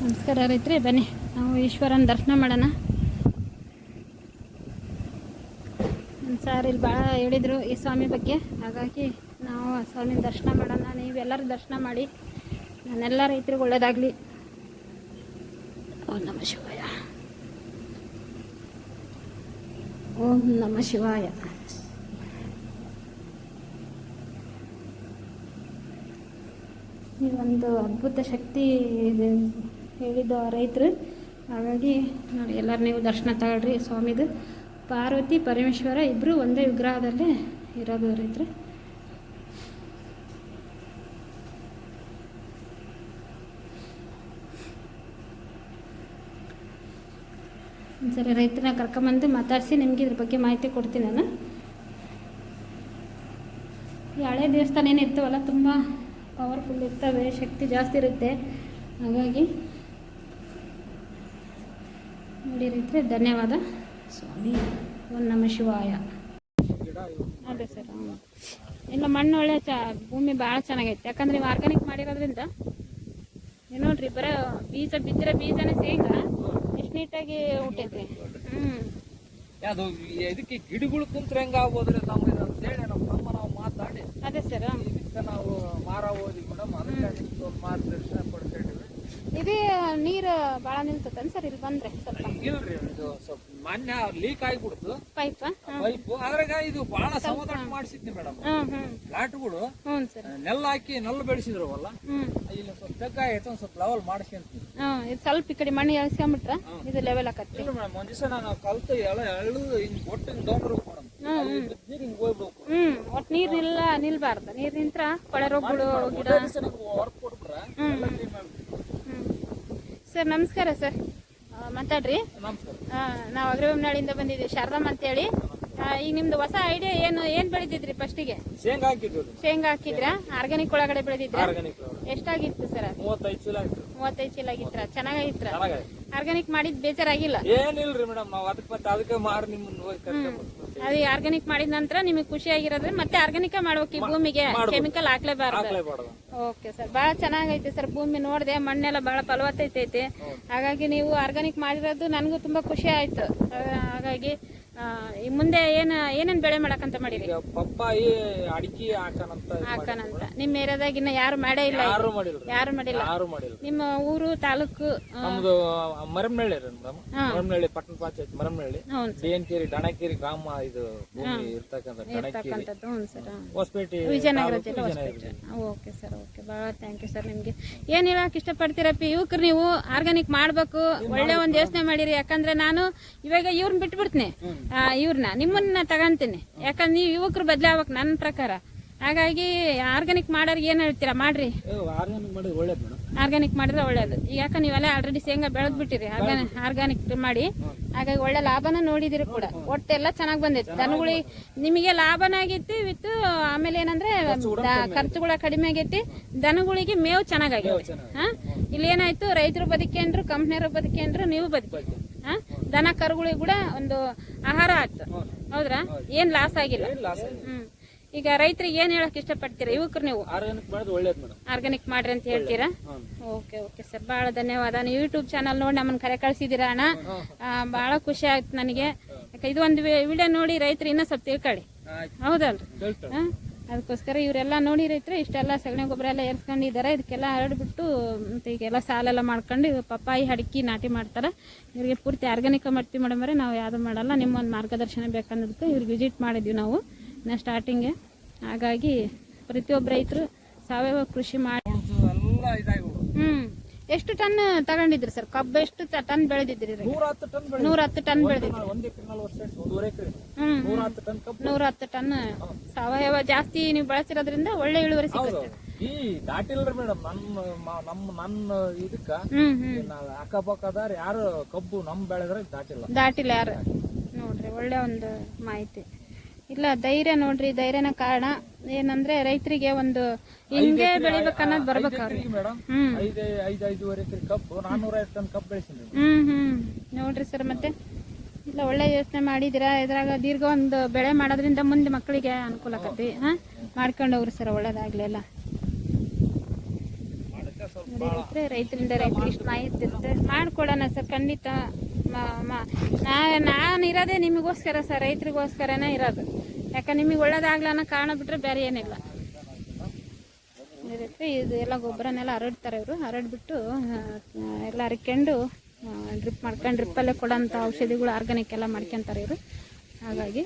ನಮಸ್ಕಾರ ರೈತರೇ, ಬನ್ನಿ ನಾವು ಈಶ್ವರನ ದರ್ಶನ ಮಾಡೋಣ. ಸರ್ ಇಲ್ಲಿ ಭಾಳ ಹೇಳಿದರು ಈ ಸ್ವಾಮಿ ಬಗ್ಗೆ, ಹಾಗಾಗಿ ನಾವು ಆ ಸ್ವಾಮಿನ ದರ್ಶನ ಮಾಡೋಣ. ನೀವೆಲ್ಲರೂ ದರ್ಶನ ಮಾಡಿ, ನಾನೆಲ್ಲ ರೈತರಿಗೆ ಒಳ್ಳೆಯದಾಗಲಿ. ಓಂ ನಮಃ ಶಿವಾಯ, ಓಂ ನಮಃ ಶಿವಾಯ. ಈ ಒಂದು ಅದ್ಭುತ ಶಕ್ತಿ ಹೇಳಿದ್ದು ರೈತರು, ಹಾಗಾಗಿ ನೋಡಿ ಎಲ್ಲರೂ ನೀವು ದರ್ಶನ ತಗೊಳ್ರಿ. ಸ್ವಾಮಿದು ಪಾರ್ವತಿ ಪರಮೇಶ್ವರ ಇಬ್ಬರು ಒಂದೇ ವಿಗ್ರಹದಲ್ಲೇ ಇರೋದು ರೈತರು. ಒಂದ್ಸರಿ ರೈತರನ್ನ ಕರ್ಕೊಂಬಂದು ಮಾತಾಡಿಸಿ ನಿಮಗೆ ಇದ್ರ ಬಗ್ಗೆ ಮಾಹಿತಿ ಕೊಡ್ತೀನಿ ನಾನು. ಈ ಹಳೆ ದೇವಸ್ಥಾನ ಏನಿರ್ತವಲ್ಲ ತುಂಬ ಪವರ್ಫುಲ್ ಇರ್ತವೆ, ಶಕ್ತಿ ಜಾಸ್ತಿ ಇರುತ್ತೆ. ಹಾಗಾಗಿ ನೋಡಿ ರೈತರೆ, ಧನ್ಯವಾದ. ಸ್ವಾಮಿ ಓಂ ನಮಃ ಶಿವಾಯ. ಅದೇ ಸರ್, ಇಲ್ಲ ಮಣ್ಣು ಒಳ್ಳೆ ಭೂಮಿ ಭಾಳ ಚೆನ್ನಾಗೈತೆ. ಯಾಕಂದ್ರೆ ನೀವು ಆರ್ಗಾನಿಕ್ ಮಾಡಿರೋದ್ರಿಂದ ನೋಡ್ರಿ, ಬರೋ ಬೀಜ ಬಿದ್ದಿರೋ ಬೀಜನೇ ಶೇಂಗಾ ಎಷ್ಟು ನೀಟಾಗಿ ಹುಟ್ಟೈತೆ. ಇದಕ್ಕೆ ಗಿಡಗಳು ಕುಂತ್ರೆ ಹೆಂಗ ಆಗ್ಬೋದ್ರಿ ನಮ್ಗೆ ಅಂತೇಳಿ ನಾವು ಮಾತಾಡಿ, ಅದೇ ಸರ್ ಇದಕ್ಕೆ ನಾವು ಮಾರ ಹೋದಿ ಮೇಡಮ್, ಅದಕ್ಕೆ ಮಾರ್ಗದರ್ಶನ ಕೊಡ್ತೇವೆ. ಇದೇ ನೀರು ಭಾಳ ನಿಲ್ತತನ್ ಸರ್ ಇಲ್ಲಿ ಬಂದ್ರೆ? ಸ್ವಲ್ಪ ಇಲ್ರಿ, ಇದು ಸ್ವಲ್ಪ ಮಾನ್ಯ ಲೀಕ್ ಆಗಿಬಿಡ್ತು ಪೈಪ್. ಅದ್ರಾಗ ಇದು ಬಹಳ ಸಮಾಧಾನ ಮಾಡಿಸಿದ್ನಿ ಮೇಡಮ್. ಘಾಟ್ಗಳು ನೆಲ್ಲ ಹಾಕಿ ನೆಲ್ಲು ಬೆಳೆಸಿದ್ರವಲ್ಲ, ಇಲ್ಲಿ ಸ್ವಲ್ಪ ತಗ್ಗ ಆಯ್ತು, ಒಂದ್ ಸ್ವಲ್ಪ ಲೆವೆಲ್ ಮಾಡಿಸ್ಕೊಂತೀನಿ. ಇದು ಸ್ವಲ್ಪ ಈ ಕಡೆ ಮಣ್ಣು ಎಳ್ಸ್ಕೊಂಬಿಟ್ರ ಇದು ಲೆವೆಲ್ ಆಕತ್ತೆ. ಇಲ್ಲ ಮೇಡಮ್, ಒಂದ್ ದಿವಸ ನಾನು ಕಲ್ತು ಎಳ್ದು ಹಿಂಗ್ ಒಟ್ಟು ಹಿಂಗ್ ದೊಡ್ಡ ಮೇಡಮ್, ನೀರ್ ಹಿಂಗ್ ಹೋಗ್ಬೇಕು. ಒಟ್ಟು ನೀರ್ ನಿಲ್ಬಾರ್ದು. ನೀರ್ ನಿಂತ್ರ ಕೊಳೆ ರೋಗಗಳು ಗಿಡ ವರ್ಕ್ ಕೊಟ್ಬಿಟ್ರ. ಸರ್ ನಮಸ್ಕಾರ ಸರ್, ಮಾತಾಡ್ರಿ. ನಾವು ಅಗ್ರಬೊಮ್ಮನಹಳ್ಳಿಯಿಂದ ಬಂದಿದ್ದೀವಿ, ಶಾರದಮ್ಮ ಅಂತೇಳಿ. ಈಗ ನಿಮ್ದು ಹೊಸ ಐಡಿಯಾ ಏನ್ ಬೆಳೆದಿದ್ರಿ ಫಸ್ಟಿಗೆ? ಶೇಂಗಾ ಹಾಕಿದ್ರ? ಆರ್ಗಾನಿಕ್ ಒಳಗಡೆ ಬೆಳೆದಿದ್ರ? ಎಷ್ಟಾಗಿತ್ತು ಸರ್? 35 ಚೀಲ ಆಗಿತ್ರ? ಚೆನ್ನಾಗಿತ್ರ? ಆರ್ಗಾನಿಕ್ ಮಾಡಿದ್ ಬೇಜಾರಾಗಿಲ್ಲ? ಏನಿಲ್ರಿ ಮೇಡಮ್, ನಾವು ಅದಕ್ಕೆ ಮಾರಿ ಅದೇ ಆರ್ಗಾನಿಕ್ ಮಾಡಿದ ನಂತರ ನಿಮಗೆ ಖುಷಿ ಆಗಿರೋದ್ರೆ ಮತ್ತೆ ಆರ್ಗಾನಿಕ್ ಮಾಡ್ಬೇಕು. ಈ ಭೂಮಿಗೆ ಕೆಮಿಕಲ್ ಹಾಕ್ಲೇಬಾರ್ದು. ಓಕೆ ಸರ್, ಬಹಳ ಚೆನ್ನಾಗೈತೆ ಸರ್. ಭೂಮಿ ನೋಡಿದೆ, ಮಣ್ಣೆಲ್ಲ ಬಹಳ ಫಲವತ್ತೈತೆ. ಹಾಗಾಗಿ ನೀವು ಆರ್ಗಾನಿಕ್ ಮಾಡಿರೋದು ನನಗೂ ತುಂಬಾ ಖುಷಿ ಆಯ್ತು. ಹಾಗಾಗಿ ಈ ಮುಂದೆ ಏನೇನ್ ಬೆಳೆ ಮಾಡಕಂತ ಮಾಡಿರಿ? ಪಪ್ಪಾಯಿ, ಅಡಿಕೆ ಹಾಕನಂತ. ನಿಮ್ಮ ಏರಿಯಾದಾಗ ಇನ್ನ ಯಾರು ಮಾಡೇ ಇಲ್ಲ? ಯಾರು ಮಾಡಿಲ್ಲ. ನಿಮ್ಮ ಊರು ತಾಲೂಕು? ನಮ್ದು ಮರಮ್ನಳ್ಳಿ ಪಟ್ಟಣ ಪಂಚಾಯತ್ ಮರಮ್ನಳ್ಳಿ, ಬೇನ್ಕೇರಿ ಡಣಕೇರಿ ಗ್ರಾಮ. ಇದು ಇರ್ತಕ್ಕಂಥದ್ದು ಹೊಸಪೇಟೆ, ವಿಜಯನಗರ ಜಿಲ್ಲೆ. ಓಕೆ ಸರ್, ಓಕೆ, ಬಹಳ ಥ್ಯಾಂಕ್ ಯು ಸರ್. ನಿಮ್ಗೆ ಏನ್ ಹೇಳಕ್ ಇಷ್ಟಪಡ್ತೀರಪ್ಪ? ಯುವಕರು ನೀವು ಆರ್ಗಾನಿಕ್ ಮಾಡ್ಬೇಕು, ಒಳ್ಳೆ ಒಂದ್ ಯೋಚನೆ ಮಾಡಿರಿ. ಯಾಕಂದ್ರೆ ನಾನು ಇವಾಗ ಇವ್ರನ್ನ ಬಿಟ್ಬಿಡ್ತೀನಿ, ಇವ್ರನ್ನ ನಿಮ್ಮನ್ನ ತಗೊಂತೀನಿ. ಯಾಕಂದ್ರೆ ನೀವು ಯುವಕರು ಬದಲಾಗಬೇಕು ನನ್ನ ಪ್ರಕಾರ. ಹಾಗಾಗಿ ಆರ್ಗಾನಿಕ್ ಮಾಡೋರಿಗೆ ಏನ್ ಹೇಳ್ತೀರಾ? ಮಾಡ್ರಿ, ಆರ್ಗಾನಿಕ್ ಮಾಡಿದ್ರೆ ಒಳ್ಳೇದು. ಯಾಕಂದ್ರೆ ನೀವೆಲ್ಲ ಆಲ್ರೆಡಿ ಶೇಂಗಾ ಬೆಳೆದ್ ಬಿಟ್ಟಿರಿ, ಆರ್ಗಾನಿಕ್ ಮಾಡಿ. ಹಾಗಾಗಿ ಒಳ್ಳೆ ಲಾಭನ ನೋಡಿದಿರಿ ಕೂಡ. ಒಟ್ಟೆಲ್ಲ ಚೆನ್ನಾಗ್ ಬಂದೈತಿ. ದನಗಳಿಗೆ ನಿಮಗೆ ಲಾಭನ ಆಗೈತಿ, ವಿತ್ ಆಮೇಲೆ ಏನಂದ್ರೆ ಖರ್ಚುಗಳ ಕಡಿಮೆ ಆಗೈತಿ. ದನಗಳಿಗೆ ಮೇವು ಚೆನ್ನಾಗೈತಿ. ಇಲ್ಲಿ ಏನಾಯ್ತು, ರೈತರು ಬದುಕೇನ್ರು, ಕಂಪ್ನಿಯವರು ಬದುಕೇನ್ರು, ನೀವು ಬದುಕಿ. ದನ ಕರುಗಳಿಗೆ ಕೂಡ ಒಂದು ಆಹಾರ ಆಯ್ತು, ಹೌದ್ರಾ? ಏನ್ ಲಾಸ್ ಆಗಿಲ್ಲ. ಈಗ ರೈತರಿಗೆ ಏನ್ ಹೇಳಕ್ ಇಷ್ಟಪಡ್ತೀರಾ ಯುವಕರು? ನೀವು ಆರ್ಗಾನಿಕ್ ಮಾಡ್ರಿ ಅಂತ ಹೇಳ್ತೀರಾ? ಓಕೆ ಓಕೆ ಸರ್, ಬಹಳ ಧನ್ಯವಾದ. ನೀವು ಯೂಟ್ಯೂಬ್ ಚಾನಲ್ ನೋಡಿ ನಮ್ಮನ್ನ ಕರೆ ಕಳ್ಸಿದೀರಾ ಅಣ್ಣ, ಬಹಳ ಖುಷಿ ಆಯ್ತು ನನಗೆ. ಇದು ಒಂದು ವಿಡಿಯೋ ನೋಡಿ ರೈತರು ಇನ್ನೂ ಸ್ವಲ್ಪ ತಿಳ್ಕೊಳ್ಳಿ, ಹೌದಲ್ರಿ? ಅದಕ್ಕೋಸ್ಕರ ಇವರೆಲ್ಲ ನೋಡಿ ರೈತರು ಇಷ್ಟೆಲ್ಲ ಸಗಣಿ ಗೊಬ್ಬರ ಎಲ್ಲ ಏರ್ಸ್ಕೊಂಡಿದ್ದಾರೆ. ಇದಕ್ಕೆಲ್ಲ ಹರಡ್ಬಿಟ್ಟು ಮತ್ತೆ ಈಗೆಲ್ಲ ಸಾಲೆಲ್ಲ ಮಾಡ್ಕೊಂಡು ಪಪ್ಪಾಯಿ, ಅಡಿಕೆ ನಾಟಿ ಮಾಡ್ತಾರೆ. ಇವರಿಗೆ ಪೂರ್ತಿ ಆರ್ಗಾನಿಕ್ ಮಾಡ್ತೀವಿ ಮೇಡಮ್. ನಾವು ಯಾವ್ದು ಮಾಡಲ್ಲ. ನಿಮ್ಮೊಂದು ಮಾರ್ಗದರ್ಶನ ಬೇಕನ್ನೋದಕ್ಕೆ ಇವ್ರಿಗೆ ವಿಸಿಟ್ ಮಾಡಿದ್ವಿ ನಾವು ಸ್ಟಾರ್ಟಿಂಗ್. ಹಾಗಾಗಿ ಪ್ರತಿಯೊಬ್ಬ ರೈತರು ಸಾವಯವ ಕೃಷಿ ಮಾಡಿ. ಎಷ್ಟು ಟನ್ ತಗೊಂಡಿದ್ರಿ ಸರ್? ಕಬ್ಬು ಎಷ್ಟು ಟನ್ ಬೆಳೆದಿದ್ರಿ? 110 ಟನ್ ಬೆಳೆದಿದ್ರಿ. 110 ಟನ್ ಸಾವಯವ ಜಾಸ್ತಿ ನೀವು ಬಳಸಿರೋದ್ರಿಂದ ಒಳ್ಳೆ ಇಳುವರಿ ಸಿಗುತ್ತೆ. ಅಕ್ಕಪಕ್ಕದಾರ ಯಾರು ಕಬ್ಬು ನಮ್ ಬೆಳೆದ್ರೆ ದಾಟಿಲ್ಲ ಯಾರು ನೋಡ್ರಿ. ಒಳ್ಳೆ ಒಂದು ಮಾಹಿತಿ. ಇಲ್ಲ, ಧೈರ್ಯ ನೋಡ್ರಿ, ಧೈರ್ಯನ ಕಾರಣ ಏನಂದ್ರೆ ರೈತರಿಗೆ ಒಂದು ಹಿಂಗೆ ಬೆಳಿಬೇಕನ್ನೋದು ಬರ್ಬೇಕು ಅವ್ರಿಗೆ. ನೋಡ್ರಿ ಸರ್, ಮತ್ತೆ ಇಲ್ಲ ಒಳ್ಳೆ ಯೋಚನೆ ಮಾಡಿದಿರಾ. ಇದ್ರಾಗ ದೀರ್ಘ ಒಂದು ಬೆಳೆ ಮಾಡೋದ್ರಿಂದ ಮುಂದೆ ಮಕ್ಕಳಿಗೆ ಅನುಕೂಲ ಆಕತಿ. ಮಾಡ್ಕೊಂಡು ಹೋಗ್ರಿ ಸರ್, ಒಳ್ಳೇದಾಗ್ಲಿ ಎಲ್ಲ. ನೋಡಿದ್ರೆ ರೈತರಿಂದ ರೈತರಿಗೆ ಇಷ್ಟು ಮಾಹಿತಿ ಇರುತ್ತೆ ಮಾಡಿಕೊಡೋಣ ಸರ್ ಖಂಡಿತ. ನಾನು ಇರೋದೇ ನಿಮಗೋಸ್ಕರ ಸರ್, ರೈತರಿಗೋಸ್ಕರನೇ ಇರೋದು. ಯಾಕಂದ್ರೆ ನಿಮಗೆ ಒಳ್ಳೇದಾಗ್ಲ ಅನ್ನೋ ಕಾರಣ ಬಿಟ್ಟರೆ ಬೇರೆ ಏನಿಲ್ಲ. ಇರುತ್ತೆ ಇದು ಎಲ್ಲ ಗೊಬ್ಬರನೆಲ್ಲ ಹರಡ್ತಾರೆ ಇವರು, ಹರಡ್ಬಿಟ್ಟು ಎಲ್ಲ ಹರ್ಕೊಂಡು ಡ್ರಿಪ್ ಮಾಡ್ಕೊಂಡು ಡ್ರಿಪ್ಪಲ್ಲೇ ಕೊಡೋಂಥ ಔಷಧಿಗಳು ಆರ್ಗಾನಿಕ್ ಎಲ್ಲ ಮಾಡ್ಕೊತಾರೆ ಇವರು. ಹಾಗಾಗಿ